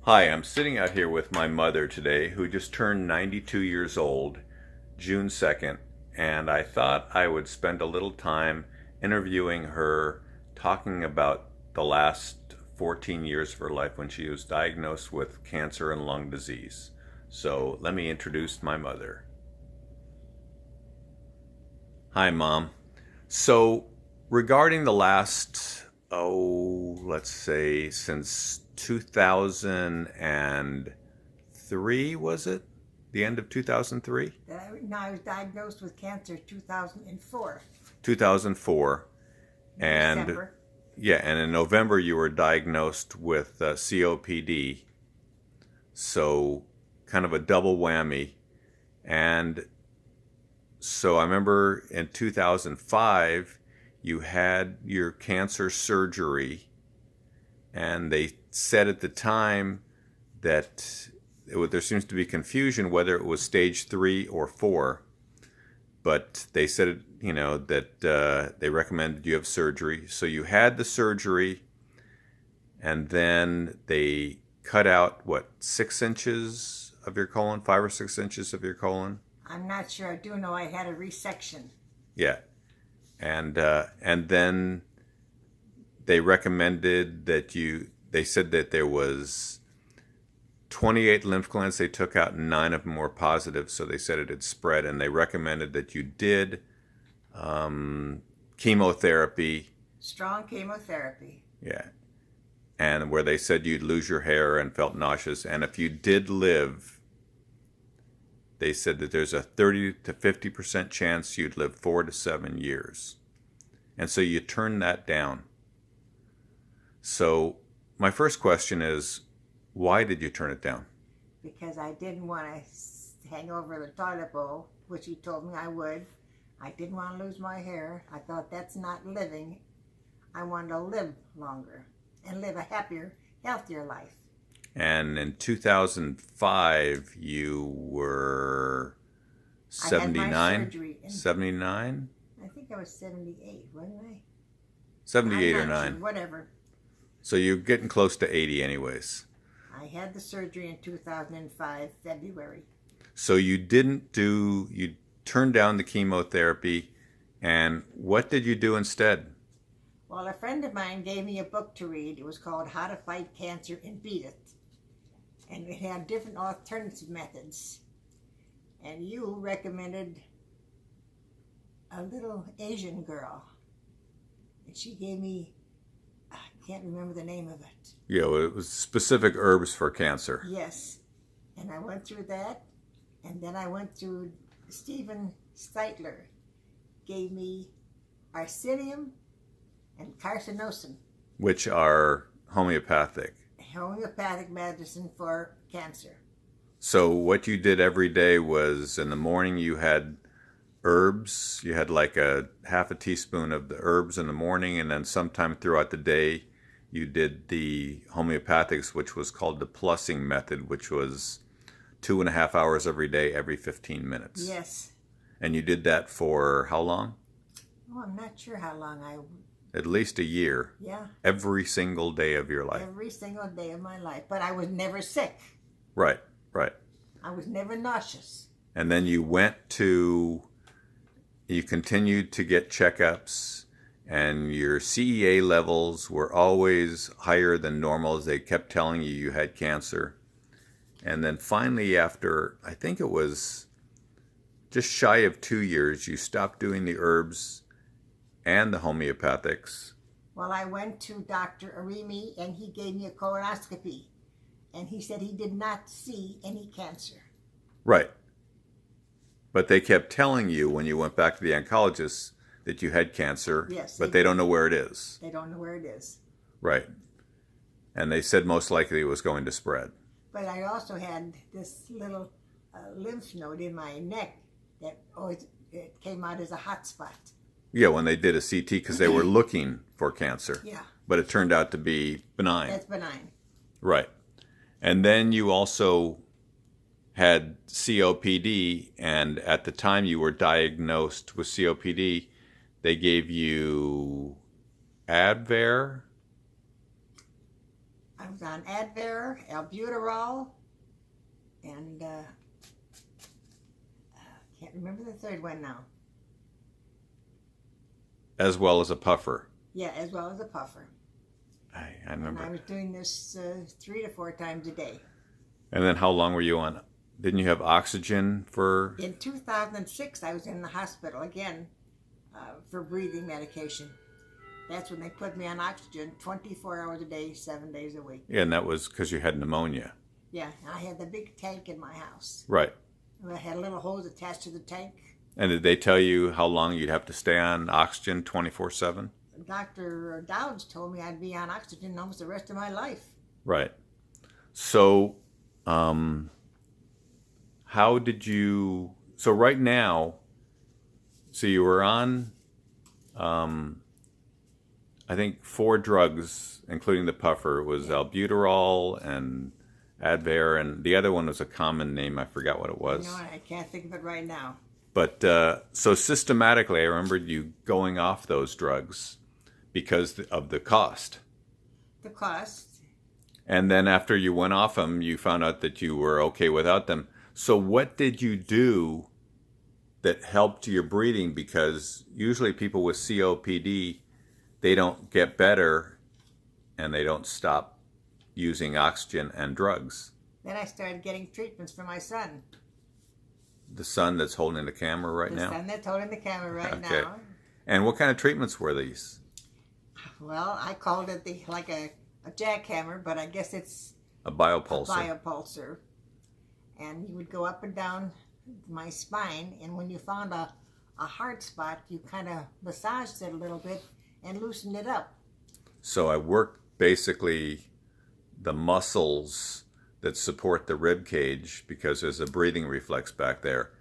Hi, I'm sitting out here with my mother today, who just turned 92 years old, June 2nd, and I thought I would spend a little time interviewing her, talking about the last 14 years of her life when she was diagnosed with cancer and lung disease. So let me introduce my mother. Hi, Mom. So, regarding the last, let's say since 2003, was it? The end of 2003? No, I was diagnosed with cancer 2004. 2004. And December. yeah, and in November you were diagnosed with COPD. So, kind of a double whammy. And so I remember in 2005 you had your cancer surgery, and they said at the time that there seems to be confusion whether it was stage 3 or 4, but they said that they recommended you have surgery. So you had the surgery, and then they cut out 6 inches of your colon, 5 or 6 inches of your colon. I'm not sure. I do know I had a resection. Yeah, and then they recommended that they said that there was 28 lymph glands they took out, and 9 of them were positive, so they said it had spread, and they recommended that you did chemotherapy. Strong chemotherapy. Yeah, and where they said you'd lose your hair and felt nauseous, and if you did live, they said that there's a 30 to 50% chance you'd live 4 to 7 years. And so you turned that down. So my first question is, why did you turn it down? Because I didn't want to hang over the toilet bowl, which you told me I would. I didn't want to lose my hair. I thought that's not living. I wanted to live longer and live a happier, healthier life. And in 2005, you were 79? I had my surgery 79? I think I was 78, wasn't I? 78 or I'm not 9. sure, whatever. So you're getting close to 80 anyways. I had the surgery in 2005, February. So you turned down the chemotherapy, and what did you do instead? Well, a friend of mine gave me a book to read. It was called How to Fight Cancer and Beat It. And it had different alternative methods. And you recommended a little Asian girl. And she gave me, I can't remember the name of it. Yeah, well, it was specific herbs for cancer. Yes. And I went through that. And then I went through Stephen Steitler. Gave me Arcinium and Carcinosin. Which are homeopathic. Homeopathic medicine for cancer. So what you did every day was, in the morning you had herbs. You had like a half a teaspoon of the herbs in the morning, and then sometime throughout the day you did the homeopathics, which was called the plussing method, which was 2.5 hours every day, every 15 minutes. Yes. And you did that for how long? Oh, I'm not sure how long At least a year. Yeah. Every single day of your life. Every single day of my life. But I was never sick. Right, right. I was never nauseous. And then you continued to get checkups, and your CEA levels were always higher than normal, as they kept telling you you had cancer. And then finally, after, I think it was just shy of 2 years, you stopped doing the herbs and the homeopathics. Well, I went to Dr. Arimi, and he gave me a colonoscopy. And he said he did not see any cancer. Right. But they kept telling you when you went back to the oncologist that you had cancer. Yes. But they don't know where it is. They don't know where it is. Right. And they said most likely it was going to spread. But I also had this little lymph node in my neck that it came out as a hot spot. Yeah, when they did a CT, because they were looking for cancer. Yeah. But it turned out to be benign. That's benign. Right. And then you also had COPD, and at the time you were diagnosed with COPD, they gave you Advair. I was on Advair, albuterol, and can't remember the third one now. As well as a puffer. Yeah, as well as a puffer. I And remember. I was doing this 3 to 4 times a day. And then how long were you on? Didn't you have oxygen for? In 2006, I was in the hospital again for breathing medication. That's when they put me on oxygen 24 hours a day, 7 days a week. Yeah, and that was because you had pneumonia. Yeah, and I had the big tank in my house. Right. I had a little hose attached to the tank. And did they tell you how long you'd have to stay on oxygen 24/7? Dr. Dowds told me I'd be on oxygen almost the rest of my life. Right. So, how did you? So right now, so you were on, I think 4 drugs, including the puffer. It was albuterol and Advair, and the other one was a common name. I forgot what it was. No, I can't think of it right now. But so systematically, I remembered you going off those drugs because of the cost. The cost. And then after you went off them, you found out that you were okay without them. So what did you do that helped your breathing? Because usually people with COPD, they don't get better and they don't stop using oxygen and drugs. Then I started getting treatments for my son. The son that's holding the camera right The now? son that's holding the camera right Okay. now. And what kind of treatments were these? Well, I called it like a jackhammer, but I guess it's A a biopulsar. biopulsar. And you would go up and down my spine, and when you found a hard spot, you kind of massaged it a little bit and loosened it up. So I worked basically the muscles that support the rib cage because there's a breathing reflex back there.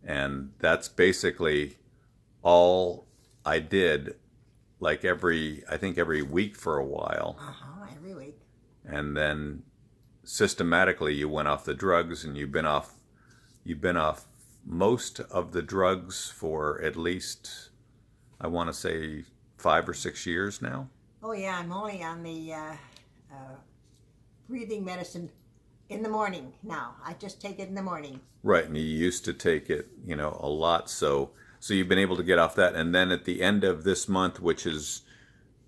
And that's basically all I did, like I think every week for a while. Every week. And then systematically you went off the drugs, and you've been off most of the drugs for at least, I want to say, 5 or 6 years now. Oh yeah, I'm only on the breathing medicine in the morning now. I just take it in the morning. Right, and you used to take it, a lot. So you've been able to get off that, and then at the end of this month, which is,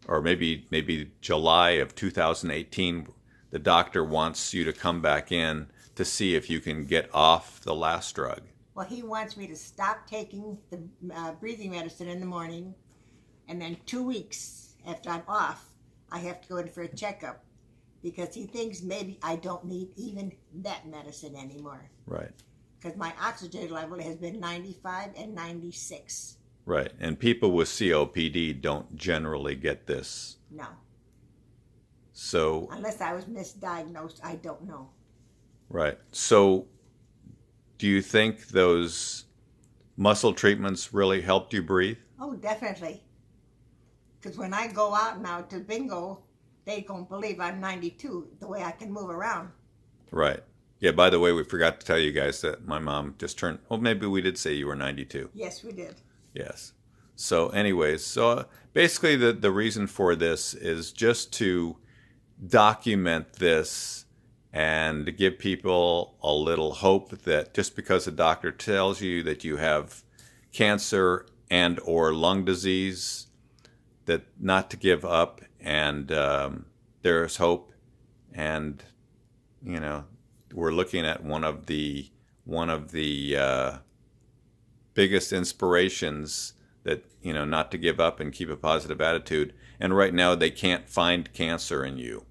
or maybe July of 2018, the doctor wants you to come back in to see if you can get off the last drug. Well, he wants me to stop taking the breathing medicine in the morning, and then 2 weeks after I'm off, I have to go in for a checkup because he thinks maybe I don't need even that medicine anymore. Right. Because my oxygen level has been 95 and 96. Right, and people with COPD don't generally get this. No. So, Unless I was misdiagnosed, I don't know. right. So, do you think those muscle treatments really helped you breathe? Oh, definitely. Because when I go out now to bingo, they don't believe I'm 92, the way I can move around. Right. Yeah, by the way, we forgot to tell you guys that my mom just turned, well, maybe we did say you were 92. Yes, we did. Yes. So anyways, basically the reason for this is just to document this and to give people a little hope that just because a doctor tells you that you have cancer and or lung disease, that not to give up, and there's hope. And we're looking at one of the biggest inspirations that not to give up and keep a positive attitude. And right now they can't find cancer in you.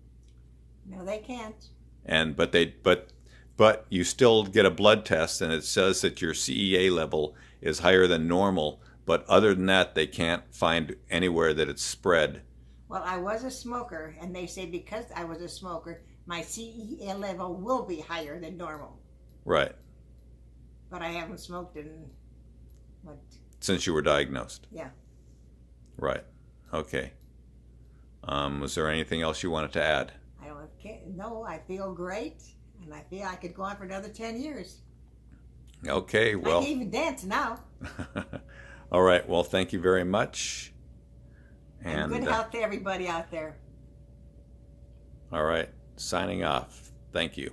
No, they can't. And but you still get a blood test and it says that your CEA level is higher than normal. But other than that, they can't find anywhere that it's spread. Well, I was a smoker, and they say because I was a smoker, my CEA level will be higher than normal. Right. But I haven't smoked in, what? Since you were diagnosed. Yeah. Right. Okay. Was there anything else you wanted to add? No, I feel great, and I feel I could go on for another 10 years. Okay, well. I can even dance now. All right, well, thank you very much. And good health to everybody out there. All right. signing off. Thank you.